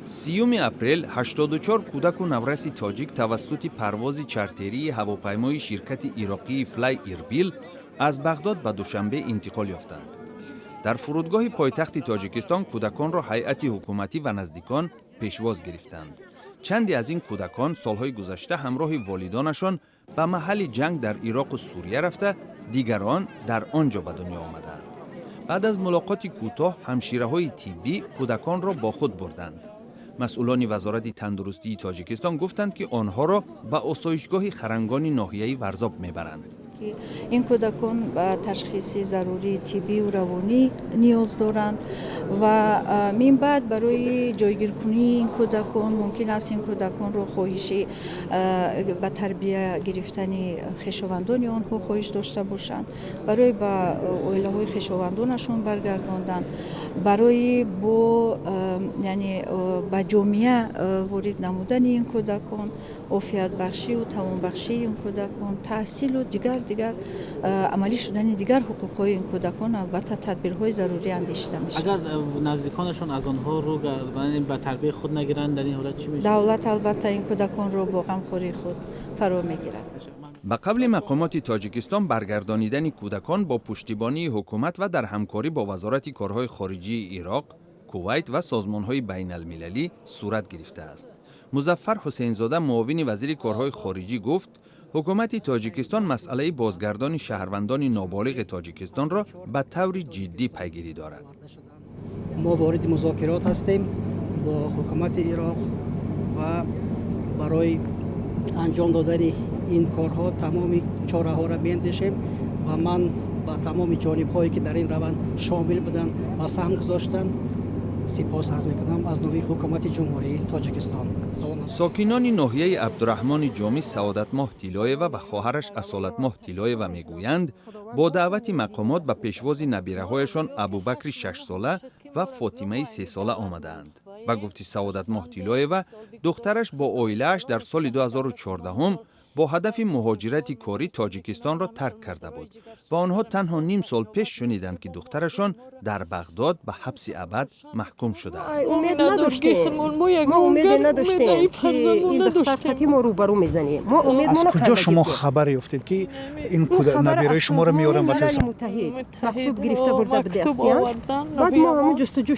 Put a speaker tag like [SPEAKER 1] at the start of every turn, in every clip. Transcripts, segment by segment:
[SPEAKER 1] 30 اپریل 84 کودک و نورس تاجیک توسط پرواز چارتری هواپیمای شرکت عراقی فلای ایربیل از بغداد به دوشنبه انتقال یافتند. در فرودگاه پایتخت تاجیکستان کودکان را هیئت حکومتی و نزدیکان پیشواز گرفتند. چندی از این کودکان سالهای گذشته همراه والدانشان به محل جنگ در عراق و سوریه رفته، دیگران در آنجا به دنیا آمدند. بعد از ملاقاتی کوتاه همشیره‌های طبی کودکان را با خود بردند. مسئولان وزارت تندرستی تاجیکستان گفتند که آنها را به آسایشگاه خرنگان ناحیه ورزاب میبرند.
[SPEAKER 2] این کودکان به تشخیص ضروری طبی و روانی نیاز دارند و من بعد برای جایگیر کنی این کودکان ممکن است این کودکان را خواهش به تربیت گرفتن خویشاوندان آنها خواهش داشته باشند، برای به عائله های خویشاوندانشان برگرداندن، برای به جامعه وارد نمودن این کودکان، عافیت بخشی و توان بخشی این کودکان، تحصیل و دیگر عملی شدن دیگر حقوق‌های این کودکان، البته تدبیرهای ضروری اندیشیده میشه.
[SPEAKER 3] اگر نزدیکانشان از آنها رو به تربیت خود نگیرند در این حالت چی میشه؟
[SPEAKER 2] دولت البته این کودکان رو با غمخوری خود فرا میگیرد.
[SPEAKER 1] به قبل مقامات تاجیکستان برگردانیدن کودکان با پشتیبانی حکومت و در همکاری با وزارت کارهای خارجی عراق، کویت و سازمان‌های بین المللی صورت گرفته است. مظفر حسین زاده معاون وزیر کارهای خارجی گفت حکومت تاجیکستان مسئله بازگردان شهروندان نابالغ تاجیکستان را به طور جدی پیگیری دارد.
[SPEAKER 4] ما وارد مذاکرات هستیم با حکومت عراق و برای انجام دادن این کارها تمام چاره ها را میاندیشیم و من با تمام جانب هایی که در این روند شامل بودند و سهم گذاشتند سپاس عرض میکنم از نام حکومت جمهوری تاجیکستان.
[SPEAKER 1] ساکنان ناحیه عبدالرحمن جامی سعادت ماه تیلایوه و خواهرش اصالت ماه تیلایوه میگویند با دعوت مقامات به پیشواز نبیره‌هایشان ابوبکر 6 ساله و فاطمه 3 ساله آمدند. و گفتی سعادت ماه تیلایوه دخترش با عائله‌اش در سال 2014 با هدف مهاجرت کاری تاجیکستان را ترک کرده بود و آنها تنها نیم سال پیش شنیدند که دخترشان در بغداد به حبس ابد محکوم شده است.
[SPEAKER 5] امید نداشتیم. ما امید نداشتیم که این دختر خطی ما رو برو میزنه. ما امید
[SPEAKER 6] از کجا شما خبر یافتید که این نبیره شما رو میارن به
[SPEAKER 5] ملل متحد مکتوب گرفته برده به دستیان. بعد ما هم جستجو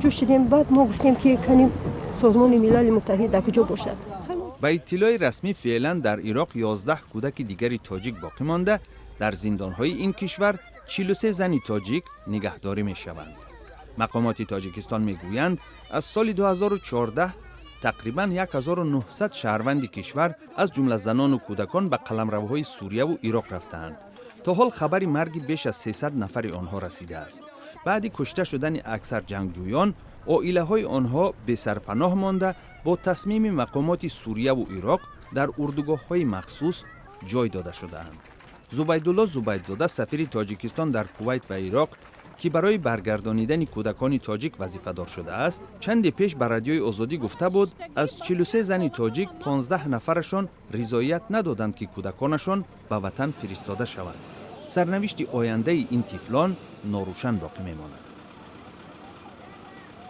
[SPEAKER 5] شدیم. بعد ما گفتیم که کنیم سازمان ملل متحد در کجا باشد.
[SPEAKER 1] به اطلاع رسمی فعلا در عراق 11 کودک دیگری تاجیک باقی مانده. در زندان‌های این کشور 43 زن تاجیک نگهداری می‌شوند. مقامات تاجیکستان می‌گویند از سال 2014 تقریباً 1900 شهروند کشور از جمله زنان و کودکان به قلمروهای سوریه و عراق رفتند. تا حال خبر مرگ بیش از 300 نفر آنها رسیده است. بعد کشته شدن اکثر جنگجویان، عائله‌های آنها به سرپناه مانده با تصمیم مقامات سوریه و عراق در اردوگاه‌های مخصوص جای داده شده‌اند. زبیدالله زبیدزاده سفیر تاجیکستان در کویت و عراق که برای برگردانیدن کودکان تاجیک وظیفه‌دار شده است، چند پیش به رادیوی آزادی گفته بود از 43 زن تاجیک 15 نفرشان رضایت ندادند که کودکانشان به وطن فرستاده شوند. سرنوشت آینده این طفلان ناروشن باقی میماند.